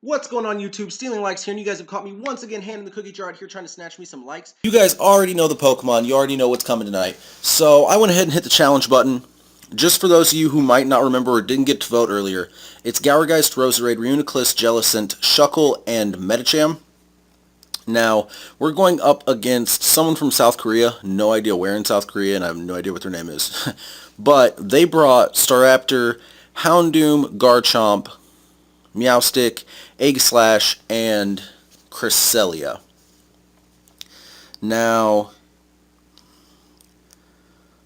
What's going on YouTube? Stealing Likes here, and you guys have caught me once again handing the cookie jar out here trying to snatch me some likes. You guys already know the Pokemon. You already know what's coming tonight. So I went ahead and hit the challenge button. Just for those of you who might not remember or didn't get to vote earlier, it's Gourgeist, Roserade, Reuniclus, Jellicent, Shuckle, and Medicham. Now, we're going up against someone from South Korea. No idea where in South Korea, and I have no idea what their name is. But they brought Staraptor, Houndoom, Garchomp, Meowstic, Aegislash, and Cresselia. Now,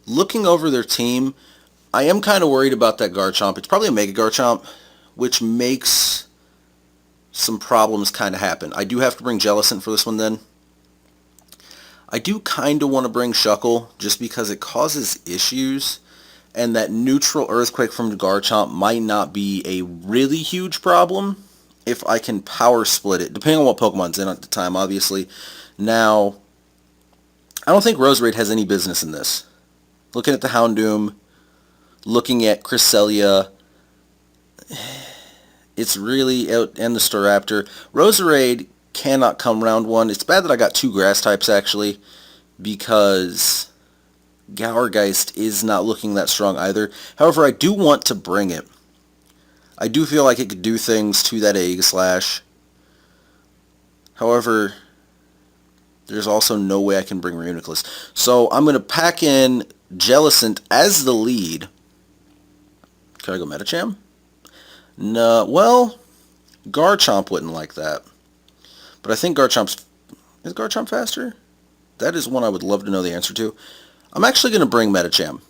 looking over their team, I am kind of worried about that Garchomp. It's probably a Mega Garchomp, which makes some problems kind of happen. I do have to bring Jellicent for this one then. I do kind of want to bring Shuckle just because it causes issues, and that neutral Earthquake from Garchomp might not be a really huge problem if I can power split it, depending on what Pokemon's in at the time, obviously. Now, I don't think Roserade has any business in this. Looking at the Houndoom, looking at Cresselia, it's really out, and the Staraptor. Roserade cannot come round one. It's bad that I got two grass types, actually, because Gourgeist is not looking that strong either. However, I do want to bring it. I do feel like it could do things to that Aegislash. However, there's also no way I can bring Reuniclus. So I'm going to pack in Jellicent as the lead. Can I go Medicham? No, well, Garchomp wouldn't like that. But I think Garchomp's... Is Garchomp faster? That is one I would love to know the answer to. I'm actually going to bring Medicham.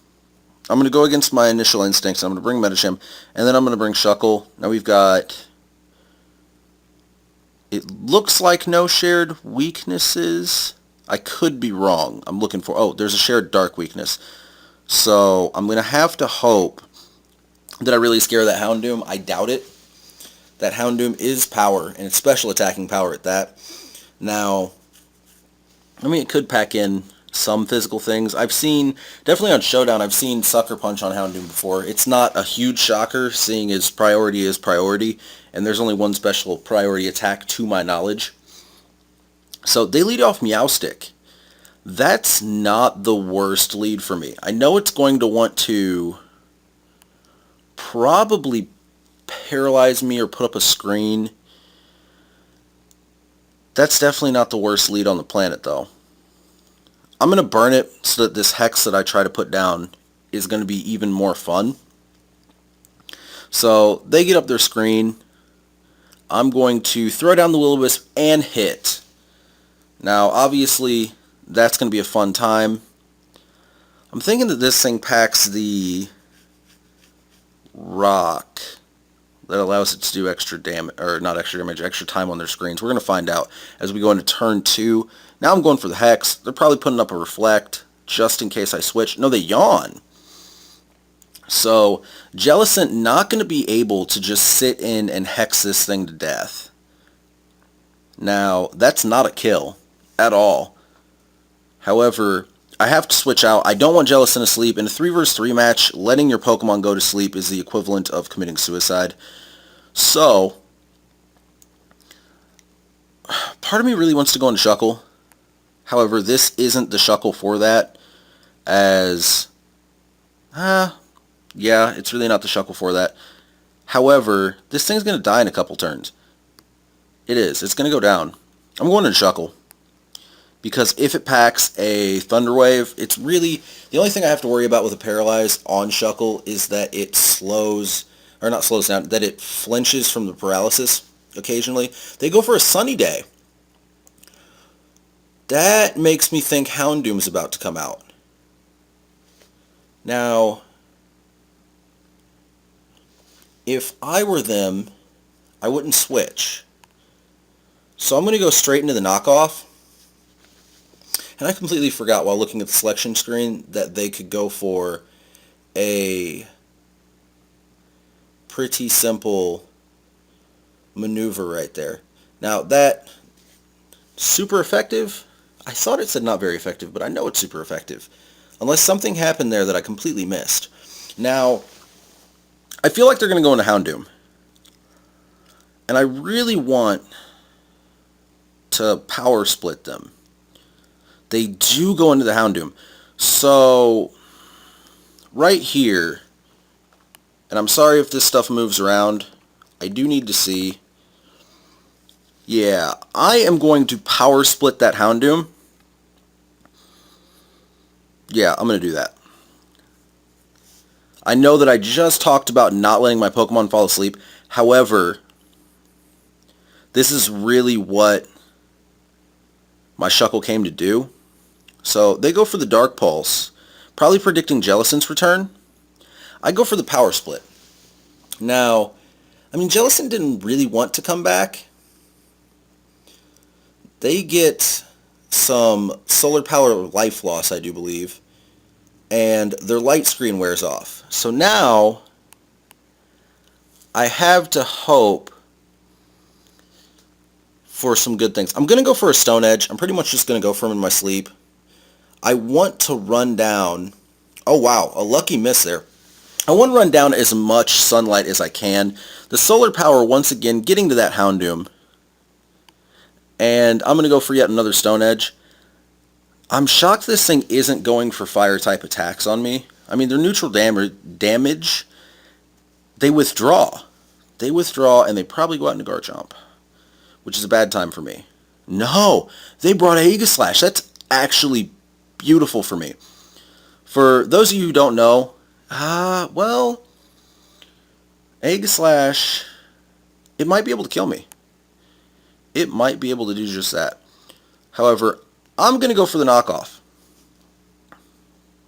I'm going to go against my initial instincts. I'm going to bring Medicham, and then I'm going to bring Shuckle. Now we've got... It looks like no shared weaknesses. I could be wrong. I'm looking for... Oh, there's a shared dark weakness. So I'm going to have to hope that I really scare that Houndoom. I doubt it. That Houndoom is power, and it's special attacking power at that. Now, I mean, it could pack in some physical things. I've seen, definitely on Showdown, I've seen Sucker Punch on Houndoom before. It's not a huge shocker, seeing as priority is priority, and there's only one special priority attack to my knowledge. So they lead off Meowstic. That's not the worst lead for me. I know it's going to want to probably paralyze me or put up a screen. That's definitely not the worst lead on the planet, though. I'm going to burn it so that this Hex that I try to put down is going to be even more fun. So they get up their screen. I'm going to throw down the Will-O-Wisp and hit. Now, obviously, that's going to be a fun time. I'm thinking that this thing packs the Rock that allows it to do extra damage, or not extra damage, extra time on their screens. We're going to find out as we go into turn 2. Now I'm going for the Hex. They're probably putting up a Reflect just in case I switch. No, they Yawn. So Jellicent not going to be able to just sit in and Hex this thing to death. Now, that's not a kill at all. However, I have to switch out. I don't want Jellicent asleep. In a 3 vs 3 match, letting your Pokemon go to sleep is the equivalent of committing suicide. So, part of me really wants to go into Shuckle. However, this isn't the Shuckle for that, as... yeah, it's really not the Shuckle for that. However, this thing's going to die in a couple turns. It is. It's going to go down. I'm going into Shuckle. Because if it packs a Thunder Wave, it's really... The only thing I have to worry about with a Paralyze on Shuckle is that it slows... Or not slows down, that it flinches from the paralysis occasionally. They go for a Sunny Day. That makes me think Houndoom's about to come out. Now, if I were them, I wouldn't switch. So I'm going to go straight into the knockoff. And I completely forgot while looking at the selection screen that they could go for a pretty simple maneuver right there. Now that super effective, I thought it said not very effective, but I know it's super effective. Unless something happened there that I completely missed. Now, I feel like they're going to go into Houndoom. And I really want to power split them. They do go into the Houndoom. So, right here, and I'm sorry if this stuff moves around. I do need to see. Yeah, I am going to power split that Houndoom. Yeah, I'm going to do that. I know that I just talked about not letting my Pokemon fall asleep. However, this is really what my Shuckle came to do. So they go for the Dark Pulse, probably predicting Jellicent's return. I go for the Power Split. Now, I mean, Jellicent didn't really want to come back. They get some Solar Power life loss, I do believe, and their light screen wears off. So now, I have to hope for some good things. I'm going to go for a Stone Edge. I'm pretty much just going to go for him in my sleep. I want to run down... Oh, wow. A lucky miss there. I want to run down as much Sunlight as I can. The Solar Power, once again, getting to that Houndoom. And I'm going to go for yet another Stone Edge. I'm shocked this thing isn't going for Fire-type attacks on me. I mean, their neutral damage, they withdraw. They withdraw, and they probably go out into Garchomp, which is a bad time for me. No! They brought Aegislash. That's actually beautiful for me. For those of you who don't know, well, Aegislash, it might be able to kill me. It might be able to do just that. However, I'm going to go for the knockoff.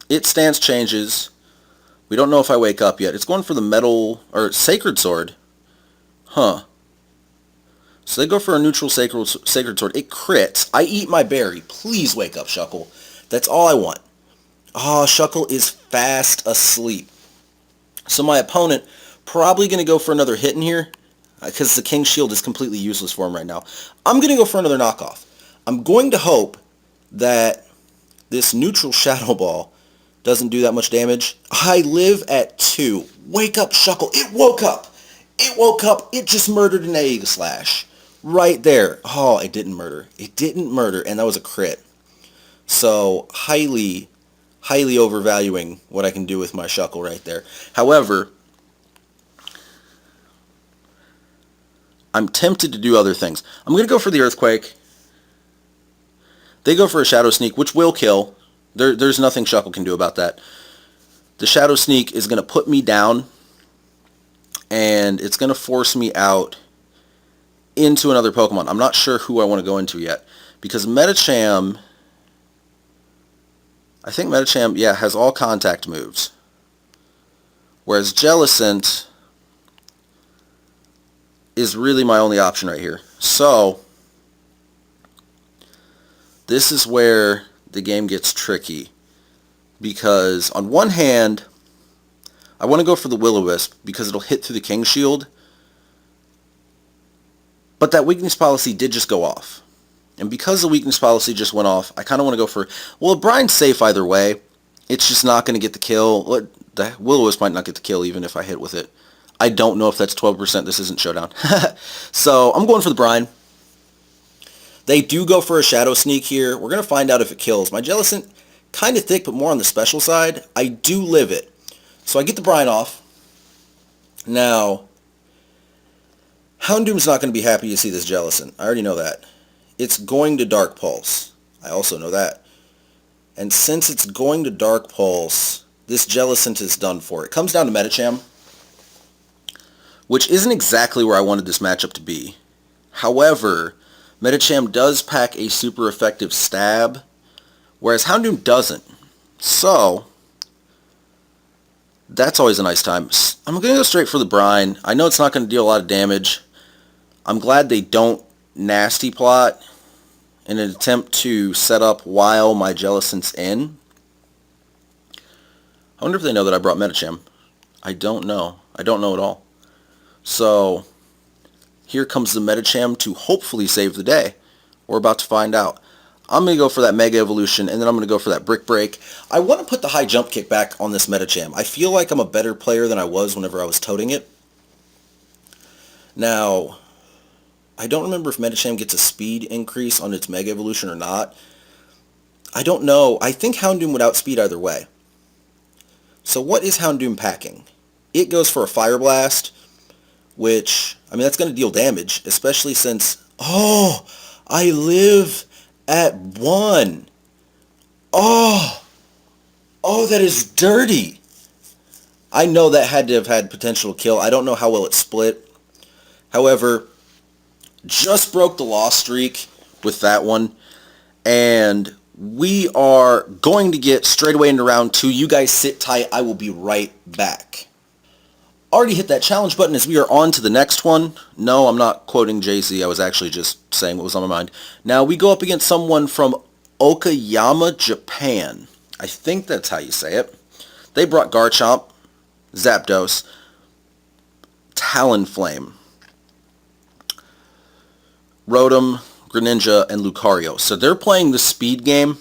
Its stance changes. We don't know if I wake up yet. It's going for the Metal, or Sacred Sword. Huh. So they go for a neutral Sacred Sword. It crits. I eat my berry. Please wake up, Shuckle. That's all I want. Oh, Shuckle is fast asleep. So my opponent probably going to go for another hit in here, because the King Shield is completely useless for him right now. I'm going to go for another knockoff. I'm going to hope that this neutral Shadow Ball doesn't do that much damage. I live at 2. Wake up, Shuckle. It woke up. It woke up. It just murdered an Aegislash. Right there. Oh, it didn't murder. It didn't murder, and that was a crit. So, highly overvaluing what I can do with my Shuckle right there. However, I'm tempted to do other things. I'm going to go for the Earthquake. They go for a Shadow Sneak, which will kill. There's nothing Shuckle can do about that. The Shadow Sneak is going to put me down, and it's going to force me out into another Pokemon. I'm not sure who I want to go into yet, because Medicham, I think Medicham, yeah, has all contact moves, whereas Jellicent is really my only option right here. So, this is where the game gets tricky, because on one hand, I want to go for the Will-O-Wisp because it'll hit through the King Shield, but that weakness policy did just go off. And because the weakness policy just went off, I kind of want to go for... Well, Brian's safe either way. It's just not going to get the kill. The Will-O-Wisp might not get the kill even if I hit with it. I don't know if that's 12%. This isn't Showdown. So, I'm going for the Brian. They do go for a Shadow Sneak here. We're going to find out if it kills. My Jellicent, kind of thick, but more on the special side. I do live it. So I get the Brian off. Now, Houndoom's not going to be happy to see this Jellicent. I already know that. It's going to Dark Pulse. I also know that. And since it's going to Dark Pulse, this Jellicent is done for. It comes down to Medicham, which isn't exactly where I wanted this matchup to be. However, Medicham does pack a super effective stab, whereas Houndoom doesn't. So, that's always a nice time. I'm going to go straight for the Brine. I know it's not going to deal a lot of damage. I'm glad they don't nasty plot in an attempt to set up while my Jellicent's in. I wonder if they know that I brought Medicham. I don't know. I don't know at all. So, here comes the Medicham to hopefully save the day. We're about to find out. I'm going to go for that Mega Evolution, and then I'm going to go for that Brick Break. I want to put the high jump kick back on this Medicham. I feel like I'm a better player than I was whenever I was toting it. Now, I don't remember if Medicham gets a speed increase on its Mega Evolution or not. I don't know. I think Houndoom would outspeed either way. So what is Houndoom packing? It goes for a Fire Blast, which, I mean, that's going to deal damage, especially since, oh, I live at 1. Oh, that is dirty. I know that had to have had potential to kill. I don't know how well it split. However, just broke the loss streak with that one. And we are going to get straight away into round 2. You guys sit tight. I will be right back. Already hit that challenge button as we are on to the next one. No, I'm not quoting Jay-Z. I was actually just saying what was on my mind. Now, we go up against someone from Okayama, Japan. I think that's how you say it. They brought Garchomp, Zapdos, Talonflame, Rotom, Greninja, and Lucario. So they're playing the speed game.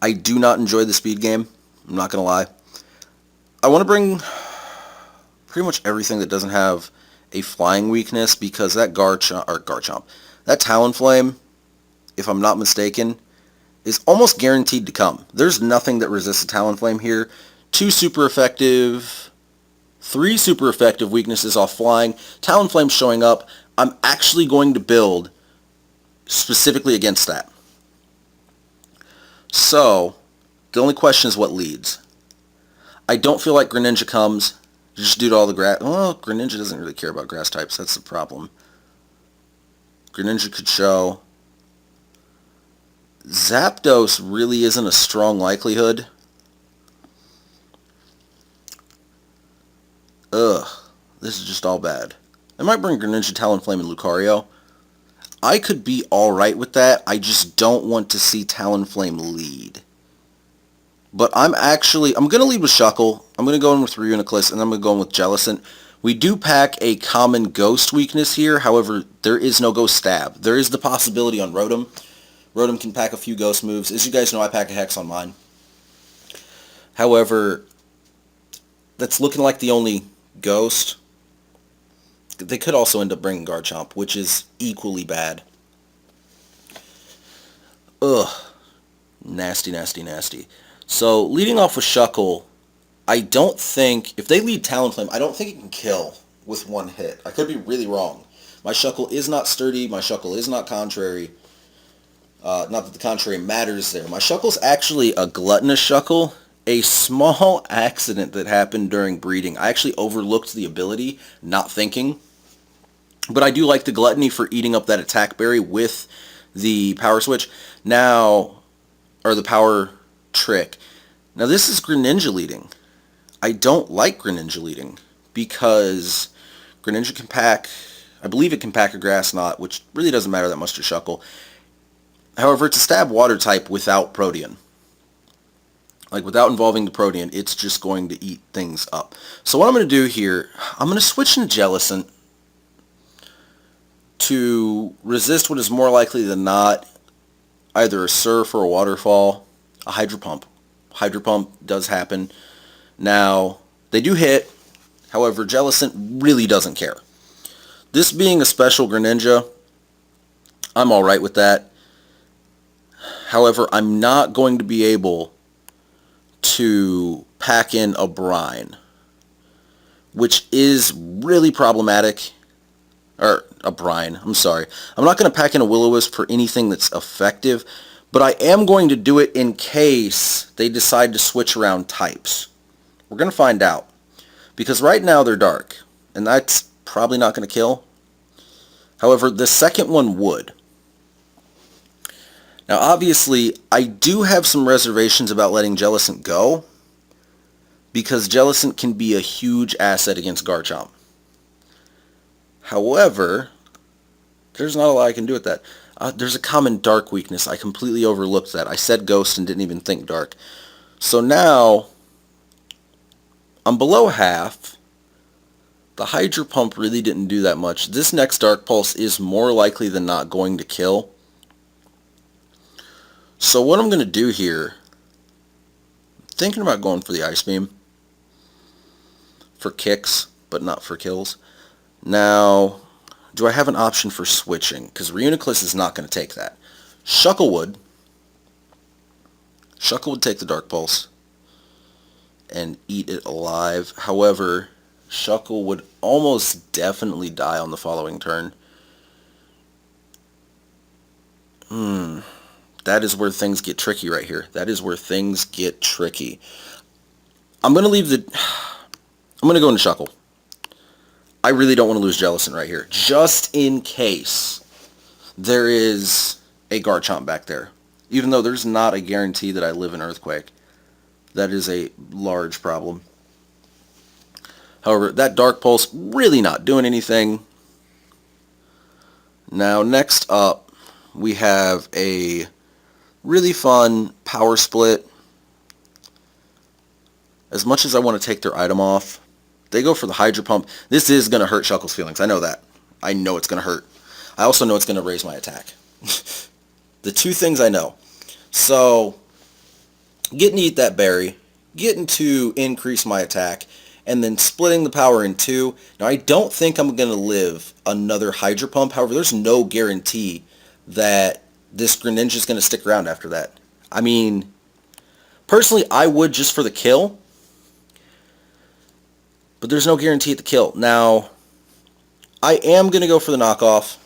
I do not enjoy the speed game. I'm not going to lie. I want to bring pretty much everything that doesn't have a flying weakness because that Garchomp, that Talonflame, if I'm not mistaken, is almost guaranteed to come. There's nothing that resists a Talonflame here. 2 super effective, 3 super effective weaknesses off flying. Talonflame showing up. I'm actually going to build specifically against that. So, the only question is what leads. I don't feel like Greninja comes just due to all the grass. Well, Greninja doesn't really care about grass types. That's the problem. Greninja could show. Zapdos really isn't a strong likelihood. Ugh. This is just all bad. I might bring Greninja, Talonflame, and Lucario. I could be alright with that. I just don't want to see Talonflame lead. But I'm going to lead with Shuckle. I'm going to go in with Reuniclus, and I'm going to go in with Jellicent. We do pack a common Ghost weakness here. However, there is no Ghost Stab. There is the possibility on Rotom. Rotom can pack a few Ghost moves. As you guys know, I pack a Hex on mine. However, that's looking like the only Ghost. They could also end up bringing Garchomp, which is equally bad. Ugh. Nasty, nasty, nasty. So, leading off with Shuckle, I don't think, if they lead Talonflame, I don't think it can kill with one hit. I could be really wrong. My Shuckle is not sturdy. My Shuckle is not contrary. Not that the contrary matters there. My Shuckle's actually a gluttonous Shuckle. A small accident that happened during breeding. I actually overlooked the ability, not thinking. But I do like the gluttony for eating up that attack berry with the power switch. Now, or the power trick. Now this is Greninja leading. I don't like Greninja leading because Greninja can pack, I believe it can pack a Grass Knot, which really doesn't matter that much to Shuckle. However, it's a stab water type without Protean. Like without involving the Protean, it's just going to eat things up. So what I'm going to do here, I'm going to switch into Jellicent to resist what is more likely than not either a Surf or a Waterfall, a Hydro Pump. Hydro Pump does happen. Now, they do hit. However, Jellicent really doesn't care. This being a special Greninja, I'm alright with that. However, I'm not going to be able to pack in a Brine, which is really problematic. Or a Brine, I'm sorry. I'm not going to pack in a Will-O-Wisp for anything that's effective, but I am going to do it in case they decide to switch around types. We're going to find out. Because right now they're dark, and that's probably not going to kill. However, the second one would. Now obviously, I do have some reservations about letting Jellicent go, because Jellicent can be a huge asset against Garchomp. However, there's not a lot I can do with that. There's a common dark weakness. I completely overlooked that. I said Ghost and didn't even think dark. So now, I'm below half. The Hydro Pump really didn't do that much. This next Dark Pulse is more likely than not going to kill. So what I'm going to do here, I'm thinking about going for the Ice Beam. For kicks, but not for kills. Now, Do I have an option for switching? Because Reuniclus is not going to take that. Shuckle would. Shuckle would take the Dark Pulse and eat it alive. However, Shuckle would almost definitely die on the following turn. That is where things get tricky right here. That is where things get tricky. I'm going to leave the... I'm going to go into Shuckle. I really don't want to lose Jellison right here. Just in case there is a Garchomp back there. Even though there's not a guarantee that I live in Earthquake. That is a large problem. However, that Dark Pulse really not doing anything. Now, next up, we have a really fun Power Split. As much as I want to take their item off, they go for the Hydro Pump. This is going to hurt Shuckle's feelings. I know that. I know it's going to hurt. I also know it's going to raise my attack. The two things I know. So, getting to eat that berry, getting to increase my attack, and then splitting the power in two. Now, I don't think I'm going to live another Hydro Pump. However, there's no guarantee that this Greninja is going to stick around after that. I mean, personally, I would just for the kill. But there's no guarantee at the kill. Now, I am going to go for the knockoff.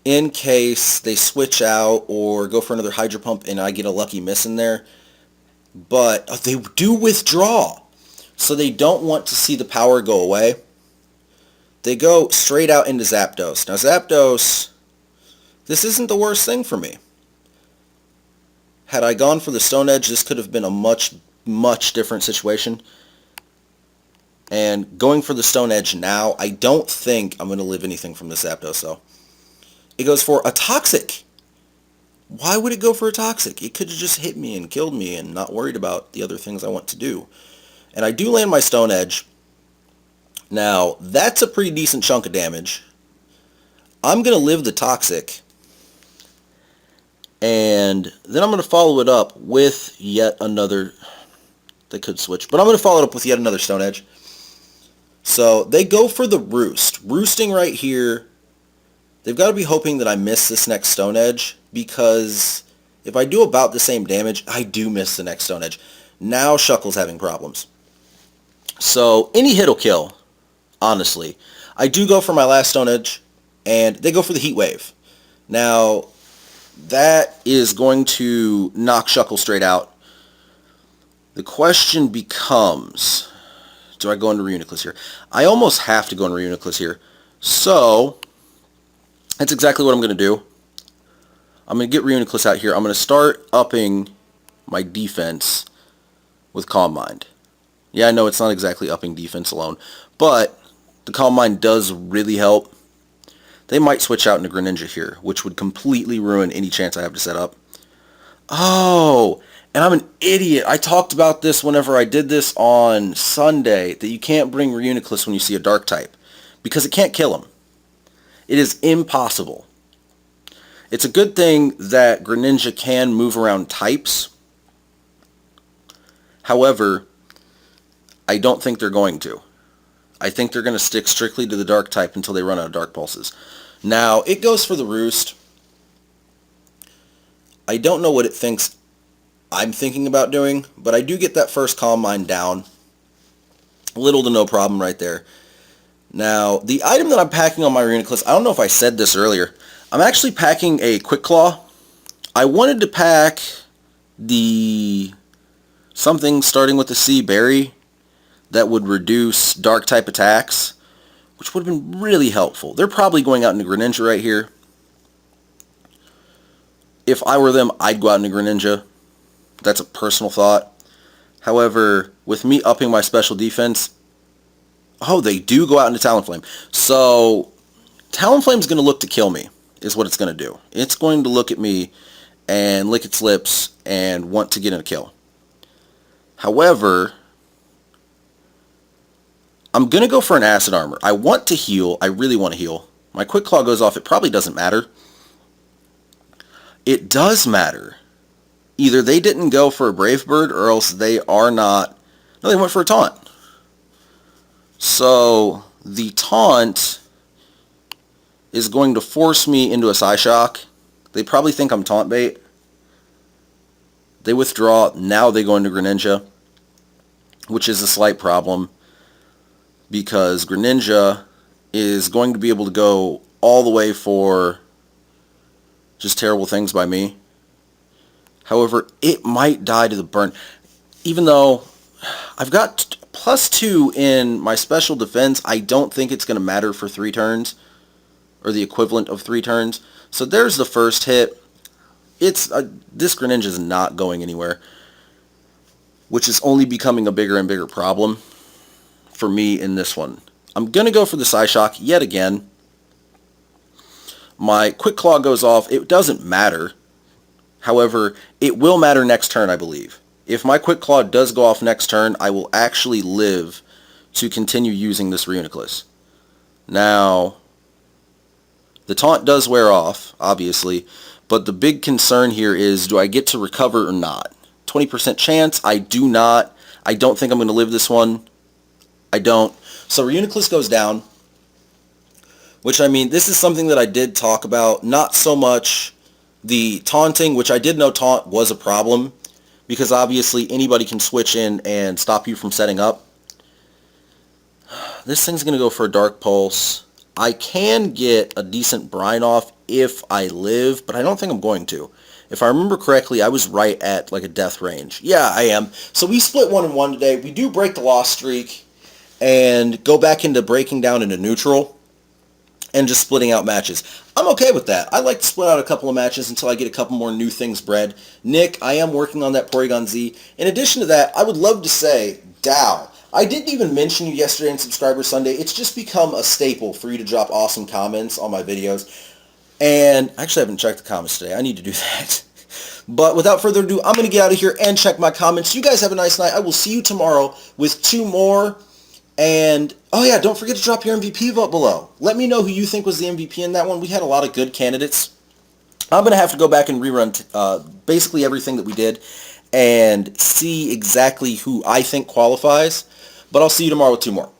In case they switch out or go for another Hydro Pump and I get a lucky miss in there. But they do withdraw. So they don't want to see the power go away. They go straight out into Zapdos. Now Zapdos, this isn't the worst thing for me. Had I gone for the Stone Edge, this could have been a much different situation. And going for the Stone Edge now, I don't think I'm going to live anything from this Zapdos though. It goes for a Toxic. Why would it go for a Toxic? It could have just hit me and killed me and not worried about the other things I want to do. And I do land my Stone Edge. Now, that's a pretty decent chunk of damage. I'm going to live the Toxic. And then I'm going to follow it up with yet another... They could switch, but I'm going to follow it up with yet another Stone Edge. So, they go for the Roost. Roosting right here... They've got to be hoping that I miss this next Stone Edge, because if I do about the same damage, I do miss the next Stone Edge. Now Shuckle's having problems. So any hit will kill, honestly. I do go for my last Stone Edge, and they go for the Heat Wave. Now, that is going to knock Shuckle straight out. The question becomes, do I go into Reuniclus here? I almost have to go into Reuniclus here. So... that's exactly what I'm going to do. I'm going to get Reuniclus out here. I'm going to start upping my defense with Calm Mind. Yeah, I know it's not exactly upping defense alone, but the Calm Mind does really help. They might switch out into Greninja here, which would completely ruin any chance I have to set up. Oh, and I'm an idiot. I talked about this whenever I did this on Sunday, that you can't bring Reuniclus when you see a Dark type, because it can't kill him. It is impossible. It's a good thing that Greninja can move around types. However, I don't think they're going to. I think they're going to stick strictly to the Dark type until they run out of Dark Pulses. Now, it goes for the Roost. I don't know what it thinks I'm thinking about doing, but I do get that first Calm Mind down. Little to no problem right there. Now, the item that I'm packing on my Reuniclus, I don't know if I said this earlier, I'm actually packing a Quick Claw. I wanted to pack the something starting with a C berry that would reduce Dark type attacks, which would have been really helpful. They're probably going out into Greninja right here. If I were them, I'd go out into Greninja. That's a personal thought. However, with me upping my special defense, oh, they do go out into Talonflame. So, Talonflame's going to look to kill me, is what it's going to do. It's going to look at me and lick its lips and want to get in a kill. However, I'm going to go for an Acid Armor. I want to heal. I really want to heal. My Quick Claw goes off. It probably doesn't matter. It does matter. Either they didn't go for a Brave Bird, or else they are not... No, they went for a Taunt. So, the taunt is going to force me into a Psyshock. They probably think I'm taunt bait. They withdraw. Now they go into Greninja, which is a slight problem because Greninja is going to be able to go all the way for just terrible things by me. However, it might die to the burn. Even though I've got +2 in my special defense, I don't think it's going to matter for 3 turns, or the equivalent of 3 turns. So there's the first hit. This Greninja is not going anywhere, which is only becoming a bigger and bigger problem for me in this one. I'm going to go for the Psyshock yet again. My Quick Claw goes off. It doesn't matter. However, it will matter next turn, I believe. If my Quick Claw does go off next turn, I will actually live to continue using this Reuniclus. Now, the taunt does wear off, obviously, but the big concern here is, do I get to recover or not? 20% chance, I do not. I don't think I'm going to live this one. I don't. So Reuniclus goes down, which, I mean, this is something that I did talk about. Not so much the taunting, which I did know taunt was a problem, because obviously anybody can switch in and stop you from setting up. This thing's going to go for a Dark Pulse. I can get a decent brine off if I live, but I don't think I'm going to. If I remember correctly, I was right at like a death range. Yeah, I am. So we split 1-1 today. We do break the loss streak and go back into breaking down into neutral and just splitting out matches. I'm okay with that. I like to split out a couple of matches until I get a couple more new things bred. Nick, I am working on that Porygon Z. In addition to that, I would love to say, Dow, I didn't even mention you yesterday in Subscriber Sunday. It's just become a staple for you to drop awesome comments on my videos. And I actually haven't checked the comments today. I need to do that. But without further ado, I'm going to get out of here and check my comments. You guys have a nice night. I will see you tomorrow with 2 more. And, oh yeah, don't forget to drop your MVP vote below. Let me know who you think was the MVP in that one. We had a lot of good candidates. I'm going to have to go back and rerun basically everything that we did and see exactly who I think qualifies. But I'll see you tomorrow with 2 more.